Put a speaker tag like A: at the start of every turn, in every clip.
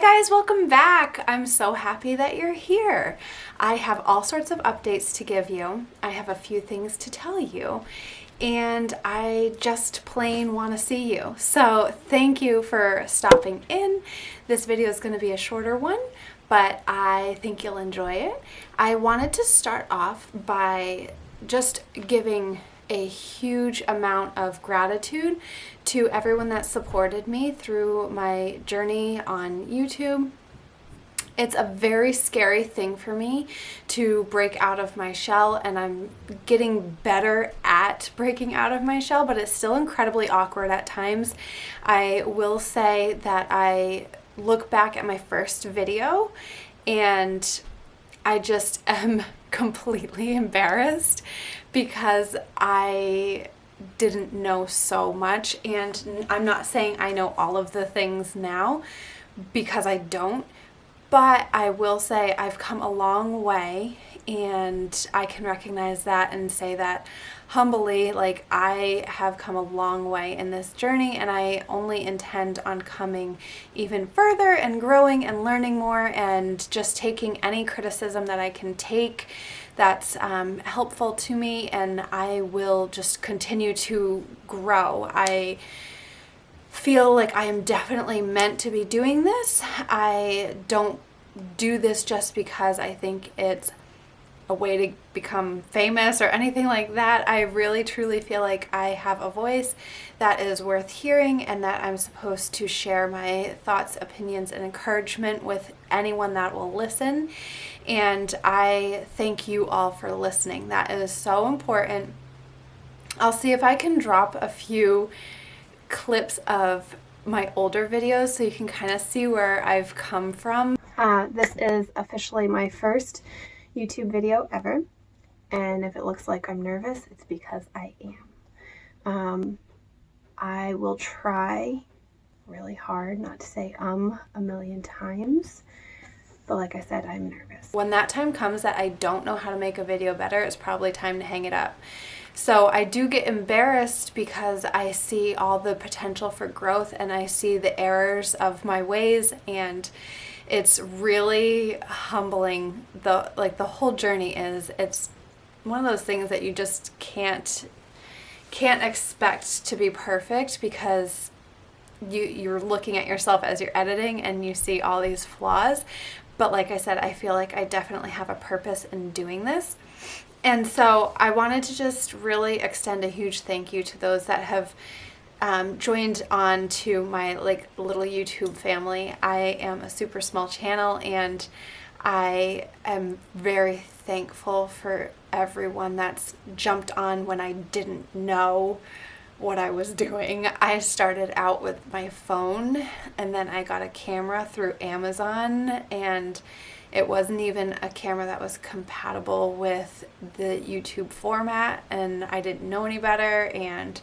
A: Hi guys, welcome back. I'm so happy that you're here. I have all sorts of updates to give you. I have a few things to tell you, and I just plain want to see you. So thank you for stopping in. This video is going to be a shorter one, but I think you'll enjoy it. I wanted to start off by just giving a huge amount of gratitude to everyone that supported me through my journey on YouTube. It's a very scary thing for me to break out of my shell, and I'm getting better at breaking out of my shell, but it's still incredibly awkward at times. I will say that I look back at my first video and I just am completely embarrassed because I didn't know so much, and I'm not saying I know all of the things now because I don't, but I will say I've come a long way, and I can recognize that and say that humbly, like I have come a long way in this journey, and I only intend on coming even further and growing and learning more and just taking any criticism that I can take that's helpful to me, and I will just continue to grow. I feel like I am definitely meant to be doing this. I don't do this just because I think it's a way to become famous or anything like that. I really truly feel like I have a voice that is worth hearing, and that I'm supposed to share my thoughts, opinions, and encouragement with anyone that will listen. And I thank you all for listening. That is so important. I'll see if I can drop a few clips of my older videos so you can kind of see where I've come from. This is officially my first YouTube video ever, and if it looks like I'm nervous, it's because I am. I will try really hard not to say a million times, but like I said, I'm nervous. When that time comes that I don't know how to make a video better, it's probably time to hang it up. So I do get embarrassed because I see all the potential for growth, and I see the errors of my ways, and it's really humbling. The whole journey is, it's one of those things that you just can't expect to be perfect, because you're looking at yourself as you're editing and you see all these flaws. But like I said, I feel like I definitely have a purpose in doing this. And so I wanted to just really extend a huge thank you to those that have joined on to my little YouTube family. I am a super small channel, and I am very thankful for everyone that's jumped on when I didn't know what I was doing. I started out with my phone, and then I got a camera through Amazon, and it wasn't even a camera that was compatible with the YouTube format, and I didn't know any better. And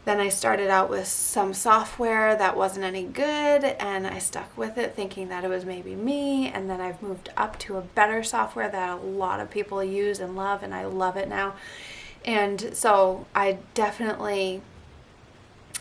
A: then I started out with some software that wasn't any good, and I stuck with it thinking that it was maybe me, and then I've moved up to a better software that a lot of people use and love, and I love it now. And so I definitely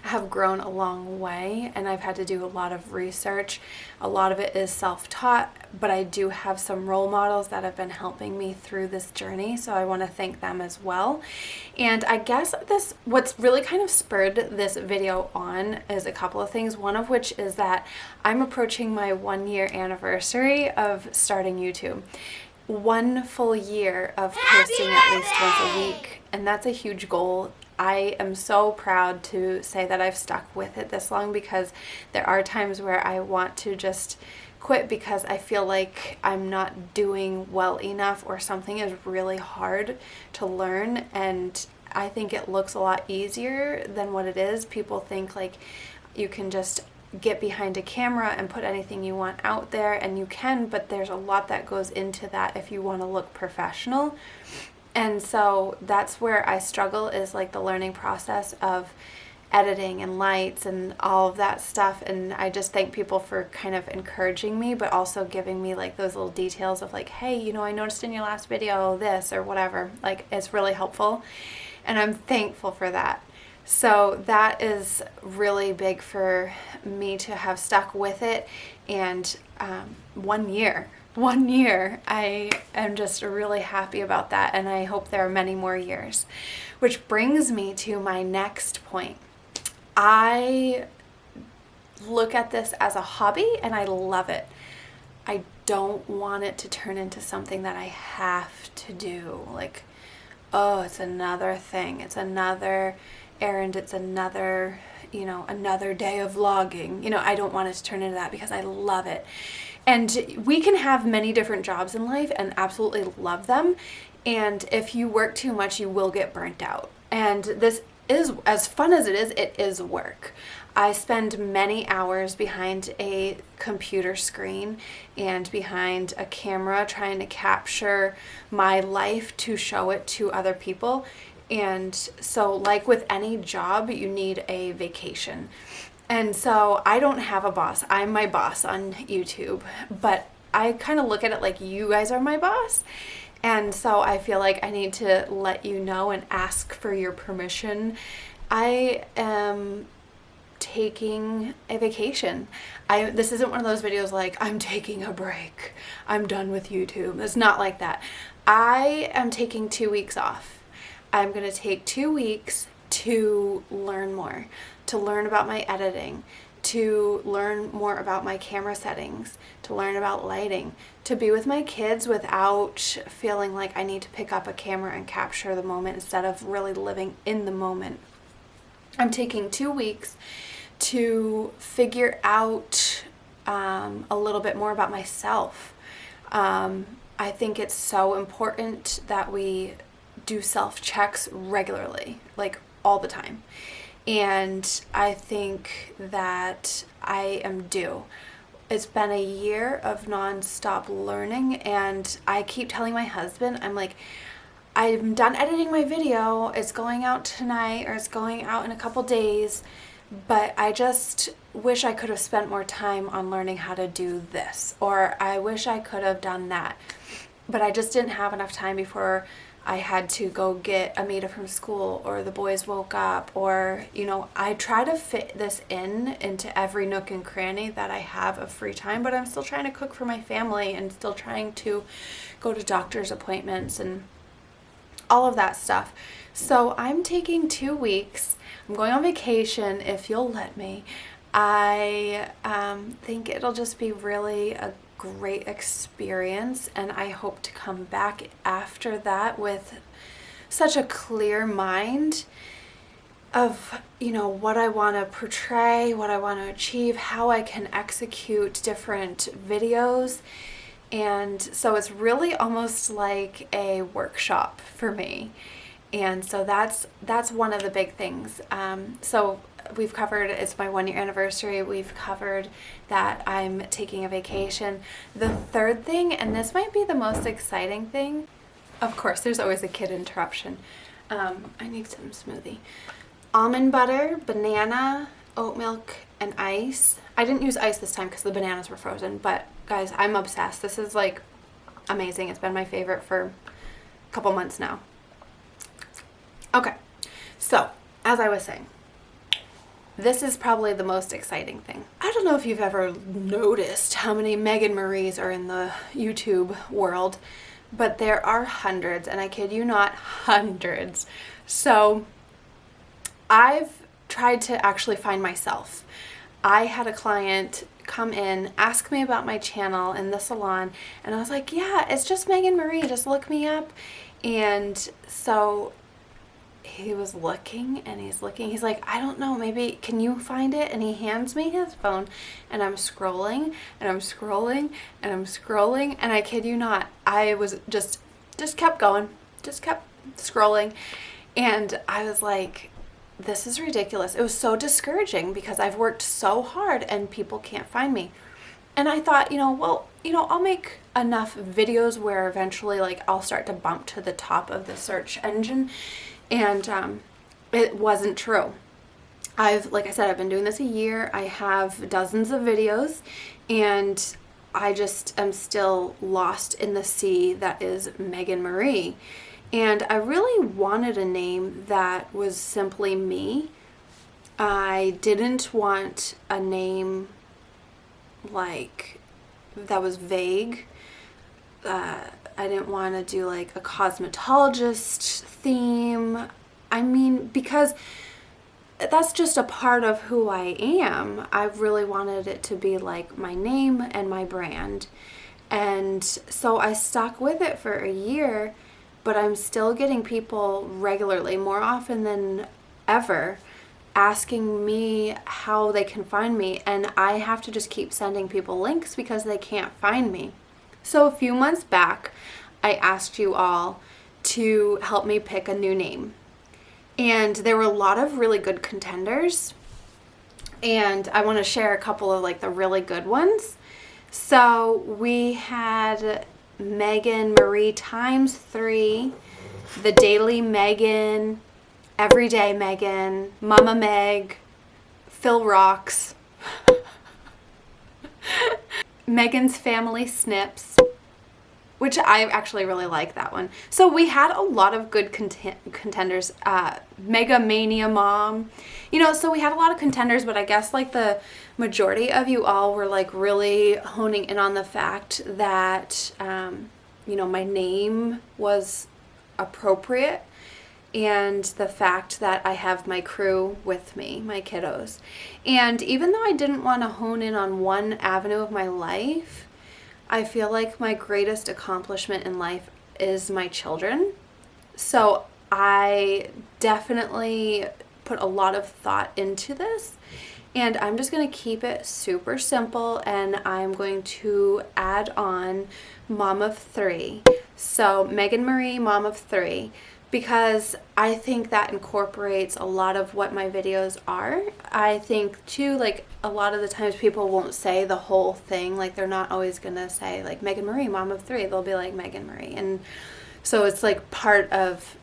A: have grown a long way, and I've had to do a lot of research. A lot of it is self-taught, but I do have some role models that have been helping me through this journey, so I want to thank them as well. And I guess what's really kind of spurred this video on is a couple of things, one of which is that I'm approaching my 1-year anniversary of starting YouTube. 1 full year of posting at least once a week, and that's a huge goal. I am so proud to say that I've stuck with it this long, because there are times where I want to just quit because I feel like I'm not doing well enough, or something is really hard to learn, and I think it looks a lot easier than what it is. People think like you can just get behind a camera and put anything you want out there, and you can, but there's a lot that goes into that if you want to look professional. And so that's where I struggle, is like the learning process of editing and lights and all of that stuff. And I just thank people for kind of encouraging me, but also giving me like those little details of like, hey, you know, I noticed in your last video this or whatever. Like, it's really helpful, and I'm thankful for that. So that is really big for me to have stuck with it. And 1 year, I am just really happy about that. And I hope there are many more years. Which brings me to my next point. I look at this as a hobby and I love it. I don't want it to turn into something that I have to do. Like, oh, it's another thing. It's another errand. It's another, another day of vlogging. I don't want it to turn into that because I love it. And we can have many different jobs in life and absolutely love them. And if you work too much, you will get burnt out. And this is, as fun as it is work. I spend many hours behind a computer screen and behind a camera trying to capture my life to show it to other people. And so, like with any job, you need a vacation. And so I don't have a boss. I'm my boss on YouTube, but I kind of look at it like you guys are my boss. And so I feel like I need to let you know and ask for your permission. I am taking a vacation. This isn't one of those videos like, I'm taking a break, I'm done with YouTube. It's not like that. I am taking 2 weeks off. I'm going to take 2 weeks to learn more, to learn about my editing, to learn more about my camera settings, to learn about lighting, to be with my kids without feeling like I need to pick up a camera and capture the moment instead of really living in the moment. I'm taking 2 weeks to figure out a little bit more about myself. I think it's so important that we do self-checks regularly, like all the time. And I think that I am due. It's been a year of non-stop learning, and I keep telling my husband, I'm like, I'm done editing my video, it's going out tonight or it's going out in a couple days, but I just wish I could have spent more time on learning how to do this, or I wish I could have done that. But I just didn't have enough time before I had to go get Amita from school, or the boys woke up, or, I try to fit this into every nook and cranny that I have of free time, but I'm still trying to cook for my family and still trying to go to doctor's appointments and all of that stuff. So I'm taking 2 weeks. I'm going on vacation if you'll let me. I think it'll just be really a great experience, and I hope to come back after that with such a clear mind of what I want to portray, what I want to achieve, how I can execute different videos. And so it's really almost like a workshop for me. And so that's one of the big things. So we've covered, it's my 1 year anniversary. We've covered that I'm taking a vacation. The third thing, and this might be the most exciting thing, of course, there's always a kid interruption. I need some smoothie. Almond butter, banana, oat milk, and ice. I didn't use ice this time because the bananas were frozen, but guys, I'm obsessed. This is like amazing. It's been my favorite for a couple months now. Okay, so as I was saying, this is probably the most exciting thing. I don't know if you've ever noticed how many Megan Maries are in the YouTube world, but there are hundreds, and I kid you not, hundreds. So I've tried to actually find myself. I had a client come in, ask me about my channel in the salon, and I was like, yeah, it's just Megan Marie, just look me up. And so he was looking and he's looking, he's like, I don't know, maybe can you find it? And he hands me his phone, and I'm scrolling and I'm scrolling and I'm scrolling, and I kid you not, I was just kept going, just kept scrolling, and I was like, this is ridiculous. It was so discouraging because I've worked so hard and people can't find me. And I thought, I'll make enough videos where eventually I'll start to bump to the top of the search engine. And it wasn't true. Like I said, I've been doing this a year. I have dozens of videos, and I just am still lost in the sea that is Megan Marie. And I really wanted a name that was simply me, I didn't want a name like that was vague. I didn't want to do like a cosmetologist theme. I mean, because that's just a part of who I am. I really wanted it to be like my name and my brand. And so I stuck with it for a year, but I'm still getting people regularly, more often than ever, asking me how they can find me. And I have to just keep sending people links because they can't find me. So a few months back, I asked you all to help me pick a new name. And there were a lot of really good contenders. And I want to share a couple of like the really good ones. So we had Megan Marie ×3, The Daily Megan, Everyday Megan, Mama Meg, Phil Rocks, Megan's Family Snips, which I actually really like that one. So we had a lot of good contenders. Mega Mania Mom, so we had a lot of contenders, but I guess like the majority of you all were like really honing in on the fact that, my name was appropriate, and the fact that I have my crew with me, my kiddos. And even though I didn't want to hone in on one avenue of my life, I feel like my greatest accomplishment in life is my children. So I definitely put a lot of thought into this, and I'm just going to keep it super simple, and I'm going to add on Mom of 3. So Megan Marie, Mom of 3, because I think that incorporates a lot of what my videos are. I think too, like a lot of the times people won't say the whole thing. Like they're not always gonna say like Megan Marie, Mom of 3. They'll be like Megan Marie. And so it's like part of,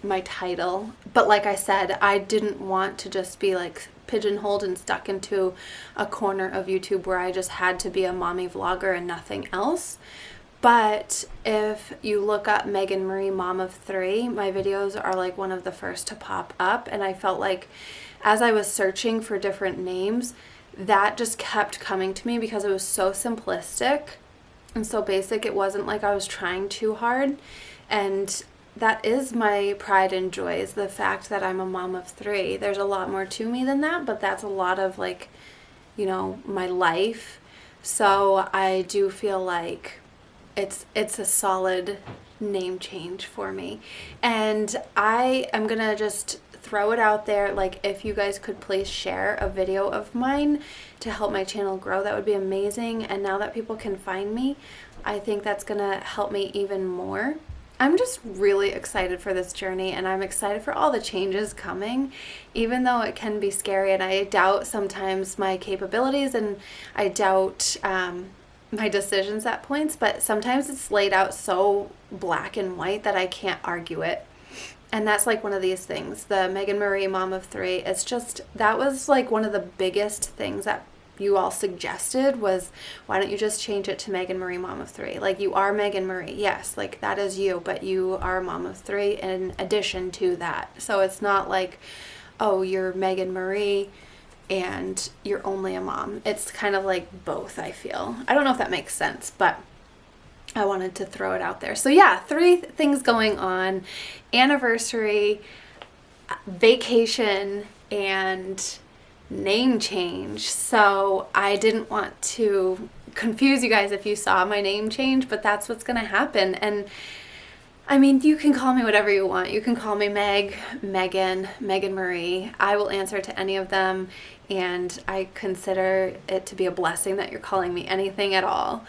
A: my title. But like I said, I didn't want to just be like pigeonholed and stuck into a corner of YouTube where I just had to be a mommy vlogger and nothing else. But if you look up Megan Marie, Mom of 3, my videos are like one of the first to pop up. And I felt like as I was searching for different names, that just kept coming to me because it was so simplistic and so basic. It wasn't like I was trying too hard. And that is my pride and joy, is the fact that I'm a mom of 3. There's a lot more to me than that, but that's a lot of like, my life. So I do feel like it's a solid name change for me. And I am gonna just throw it out there, like if you guys could please share a video of mine to help my channel grow, that would be amazing. And now that people can find me, I think that's gonna help me even more. I'm just really excited for this journey, and I'm excited for all the changes coming, even though it can be scary, and I doubt sometimes my capabilities, and I doubt my decisions at points, but sometimes it's laid out so black and white that I can't argue it. And that's like one of these things. The Megan Marie, Mom of 3, it's just, that was like one of the biggest things that you all suggested was, why don't you just change it to Megan Marie, Mom of 3? Like, you are Megan Marie, yes, like that is you, but you are a mom of 3 in addition to that. So it's not like, oh, you're Megan Marie and you're only a mom. It's kind of like both, I feel. I don't know if that makes sense, but I wanted to throw it out there. So yeah, 3 things going on: anniversary, vacation, and name change. So I didn't want to confuse you guys if you saw my name change, but that's what's gonna happen. And I mean, you can call me whatever you want. You can call me Meg, Megan, Megan Marie. I will answer to any of them, and I consider it to be a blessing that you're calling me anything at all.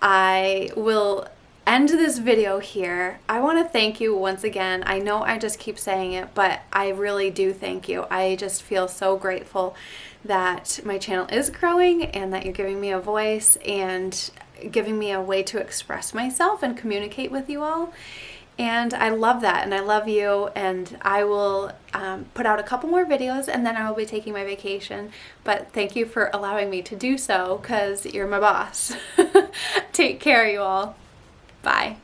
A: I will end this video here. I want to thank you once again. I know I just keep saying it, but I really do thank you. I just feel so grateful that my channel is growing and that you're giving me a voice and giving me a way to express myself and communicate with you all. And I love that, and I love you, and I will put out a couple more videos, and then I will be taking my vacation. But thank you for allowing me to do so, because you're my boss. Take care, you all. Bye.